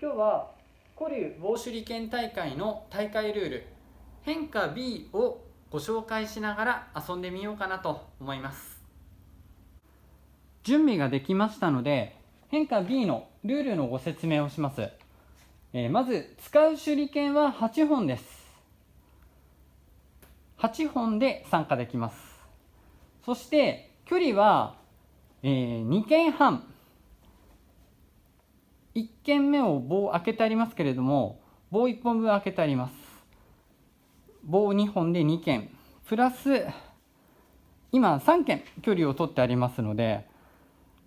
今日は古流棒手裏剣大会の大会ルール変化 B をご紹介しながら遊んでみようかなと思います。準備ができましたので変化 B のルールのご説明をします。まず使う手裏剣は8本です。8本で参加できます。そして距離は、2剣半。1剣目を棒を開けてありますけれども、棒1本分開けてあります。棒2本で2剣プラス今3剣距離を取ってありますので、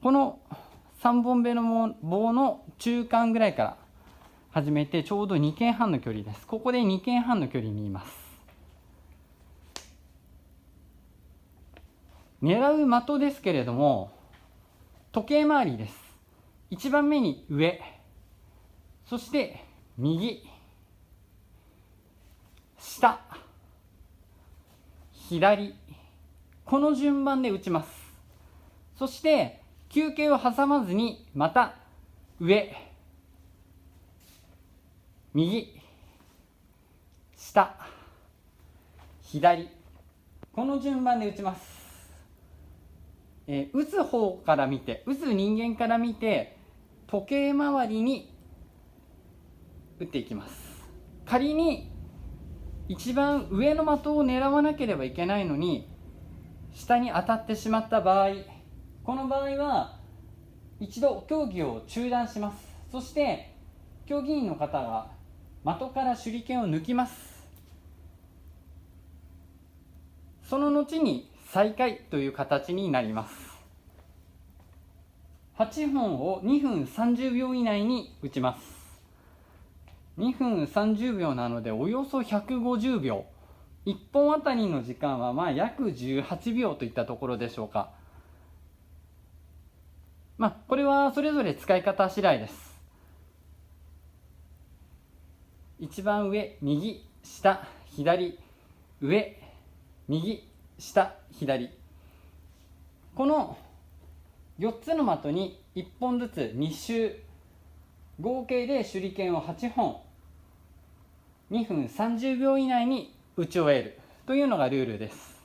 この3本目の棒の中間ぐらいから始めてちょうど2剣半の距離です。ここで2剣半の距離にいます。狙う的ですけれども時計回りです。1番目に上、そして右、下、左、この順番で打ちます。そして休憩を挟まずにまた上、右、下、左、この順番で打ちます。打つ方から見て、打つ人間から見て時計回りに打っていきます。仮に一番上の的を狙わなければいけないのに下に当たってしまった場合、この場合は一度競技を中断します。そして競技員の方が的から手裏剣を抜きます。その後に再開という形になります。8本を2分30秒以内に打ちます。2分30秒なのでおよそ150秒。1本あたりの時間は約18秒といったところでしょうか。これはそれぞれ使い方次第です。一番上、右、下、左、上、右、下、左、この4つの的に1本ずつ2周、合計で手裏剣を8本2分30秒以内に打ち終えるというのがルールです。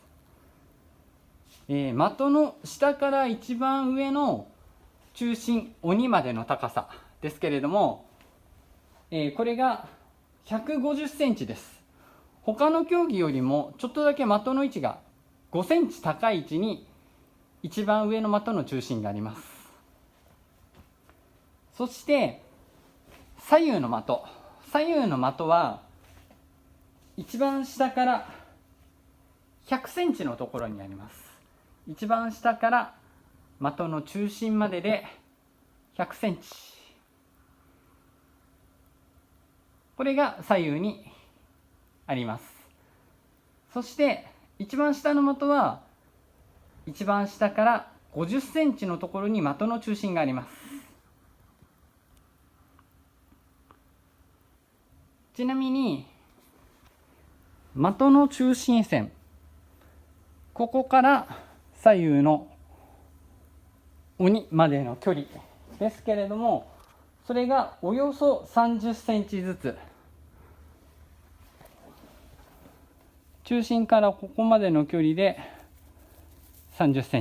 的の下から一番上の中心鬼までの高さですけれども、これが150センチです。他の競技よりもちょっとだけ的の位置が5センチ高い位置に一番上の的の中心があります。そして左右の的は一番下から100センチのところにあります。一番下から的の中心までで100センチ、これが左右にあります。そして一番下の的は一番下から50センチのところに的の中心があります。ちなみに的の中心線、ここから左右の鬼までの距離ですけれども、それがおよそ30センチずつ、中心からここまでの距離で30セ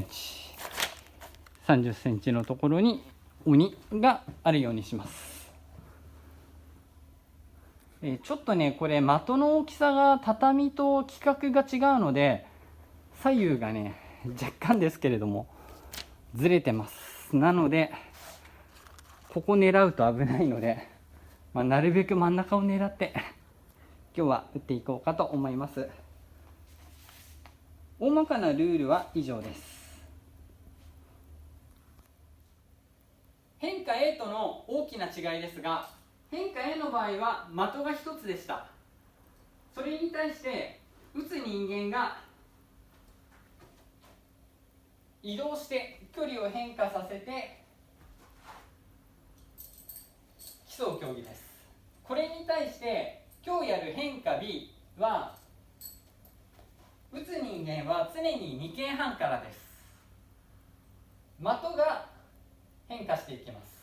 ンチのところに鬼があるようにします。ちょっとねこれ的の大きさが畳と規格が違うので左右がね若干ですけれどもずれてます。なのでここ狙うと危ないので、なるべく真ん中を狙って今日は打っていこうかと思います。大まかなルールは以上です。変化 A との大きな違いですが、変化 A の場合は的が1つでした。それに対して打つ人間が移動して距離を変化させて競う競技です。これに対して今日やる変化 B は打つ人間は常に2剣半からです。的が変化していきます。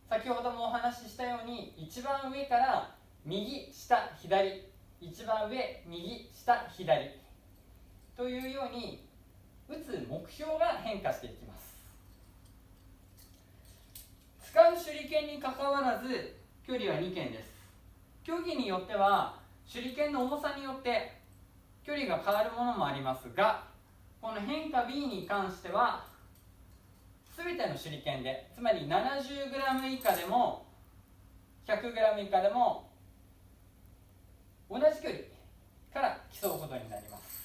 先ほどもお話ししたように一番上から右下左、一番上右下左というように打つ目標が変化していきます。使う手裏剣にかかわらず距離は2剣です。競技によっては手裏剣の重さによって距離が変わるものもありますが、この変化 B に関しては全ての手裏剣で、つまり 70g 以下でも 100g 以下でも同じ距離から競うことになります。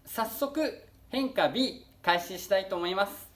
早速変化 B 開始したいと思います。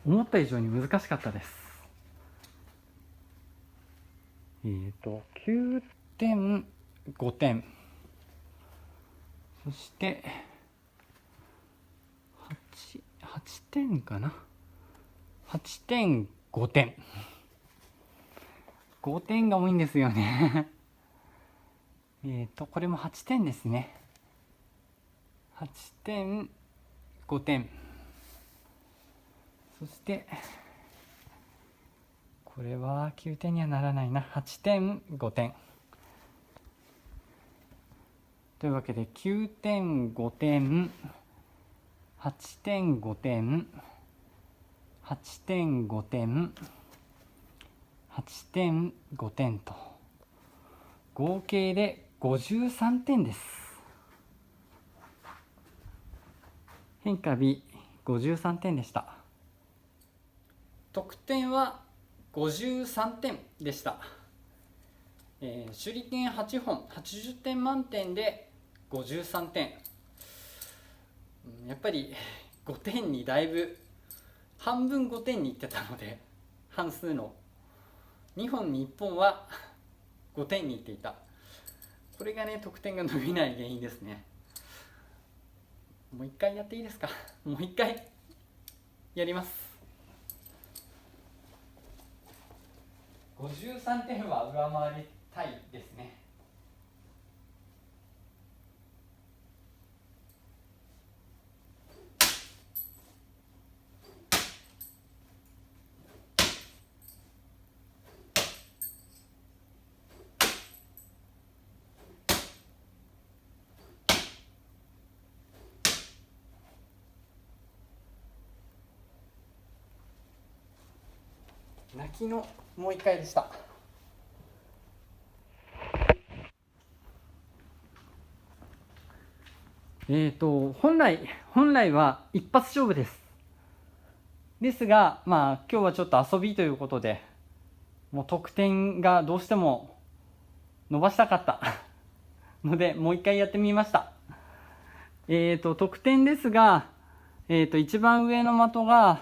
思った以上に難しかったです。9点、5点、そして8点かな。8点、5点。5点が多いんですよね。これも8点ですね。8点、5点。そしてこれは9点にはならないな。8点、5点というわけで9点、5点、8点、5点、8点、5点、8点、5点と合計で53点です。変化 B 53点でした。得点は53点でした。手裏剣8本80点満点で53点。やっぱり5点にだいぶ半分5点にいってたので、半数の2本に1本は5点にいっていた。これがね、得点が伸びない原因ですね。もう一回やっていいですか。もう一回やります。53点は上回りたいですね。泣きのもう一回でした。本来は一発勝負です。ですが、今日はちょっと遊びということで、もう得点がどうしても伸ばしたかったので、もう一回やってみました。得点ですが、一番上の的が、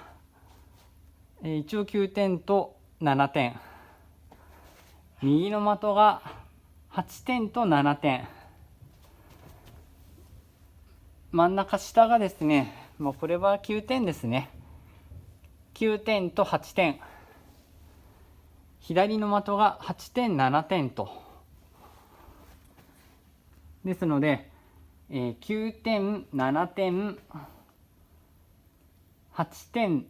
一応9点と7点。右の的が8点と7点。真ん中下がですね、もうこれは9点ですね。9点と8点。左の的が8点、7点と。ですので、9点、7点、8点、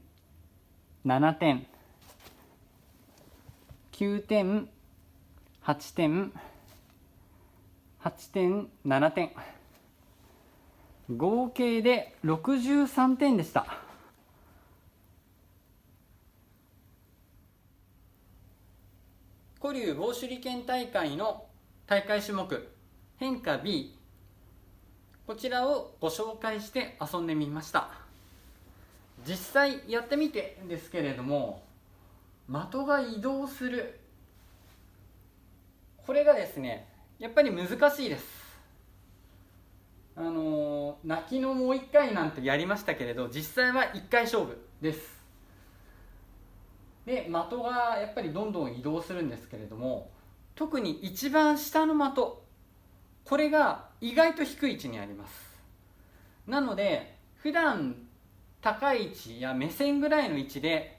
7点、9点、8点、8点、7点。合計で63点でした。古竜棒手裏剣大会の大会種目変化 B、 こちらをご紹介して遊んでみました。実際やってみてですけれども、的が移動する、これがですねやっぱり難しいです。泣きのもう1回なんてやりましたけれど、実際は1回勝負です。で的がやっぱりどんどん移動するんですけれども、特に一番下の的、これが意外と低い位置にあります。なので普段高い位置や目線ぐらいの位置で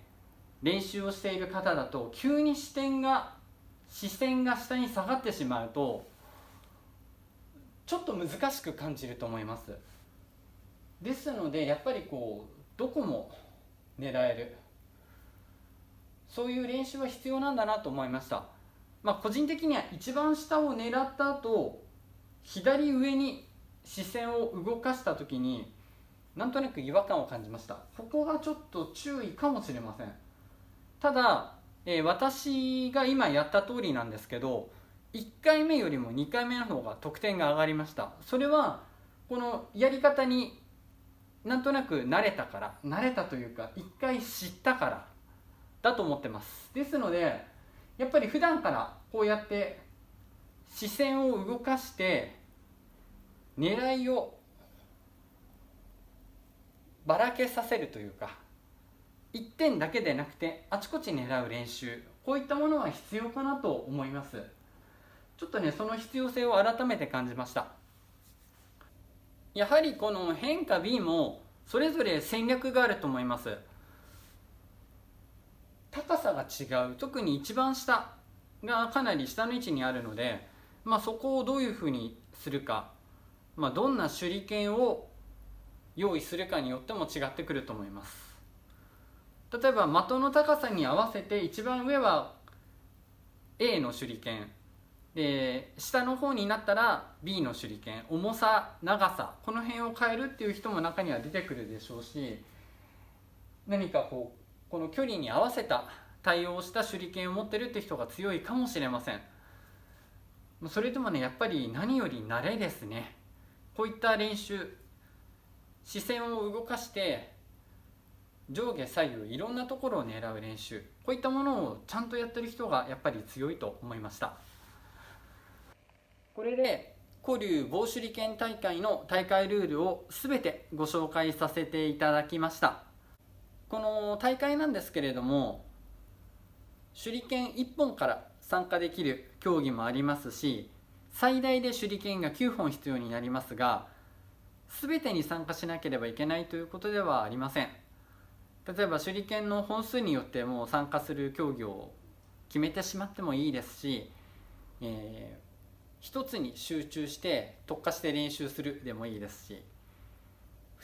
練習をしている方だと、急に視線が下に下がってしまうとちょっと難しく感じると思います。ですのでやっぱりどこも狙える、そういう練習は必要なんだなと思いました。個人的には一番下を狙った後、左上に視線を動かした時になんとなく違和感を感じました。ここがちょっと注意かもしれません。ただ、私が今やった通りなんですけど、1回目よりも2回目の方が得点が上がりました。それはこのやり方になんとなく慣れたというか1回知ったからだと思ってます。ですのでやっぱり普段からこうやって視線を動かして狙いをばらけさせるというか、一点だけでなくてあちこち狙う練習、こういったものは必要かなと思います。ちょっとねその必要性を改めて感じました。やはりこの変化 B もそれぞれ戦略があると思います。高さが違う、特に一番下がかなり下の位置にあるので、そこをどういうふうにするか、どんな手裏剣を用意するかによっても違ってくると思います。例えば的の高さに合わせて一番上は A の手裏剣で、下の方になったら B の手裏剣、重さ、長さ、この辺を変えるっていう人も中には出てくるでしょうし、何かこの距離に合わせた対応した手裏剣を持ってるって人が強いかもしれません。それでもねやっぱり何より慣れですね。こういった練習、視線を動かして上下左右いろんなところを狙う練習、こういったものをちゃんとやってる人がやっぱり強いと思いました。これで古流棒手裏剣大会の大会ルールを全てご紹介させていただきました。この大会なんですけれども、手裏剣1本から参加できる競技もありますし、最大で手裏剣が9本必要になりますが、全てに参加しなければいけないということではありません。例えば手裏剣の本数によっても参加する競技を決めてしまってもいいですし、一つに集中して特化して練習するでもいいですし、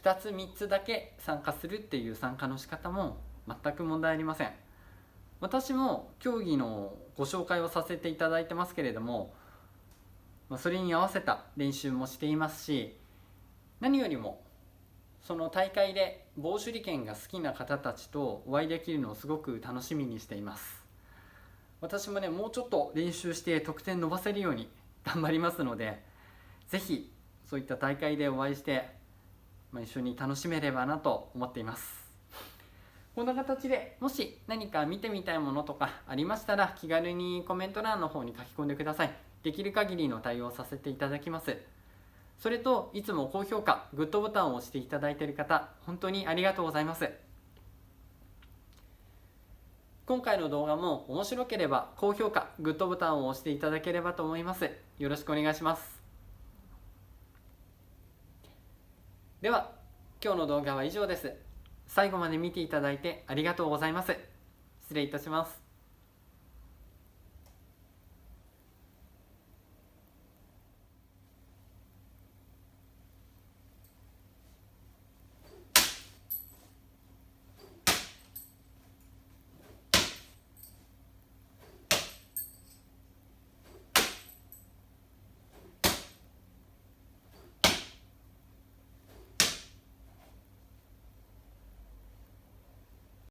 2つ3つだけ参加するっていう参加の仕方も全く問題ありません。私も競技のご紹介をさせていただいてますけれども、それに合わせた練習もしていますし、何よりもその大会で棒手裏剣が好きな方たちとお会いできるのをすごく楽しみにしています。私もねもうちょっと練習して得点伸ばせるように頑張りますので、ぜひそういった大会でお会いして、一緒に楽しめればなと思っています。こんな形でもし何か見てみたいものとかありましたら、気軽にコメント欄の方に書き込んでください。できる限りの対応させていただきます。それといつも高評価、グッドボタンを押していただいている方、本当にありがとうございます。今回の動画も面白ければ高評価、グッドボタンを押していただければと思います。よろしくお願いします。では今日の動画は以上です。最後まで見ていただいてありがとうございます。失礼いたします。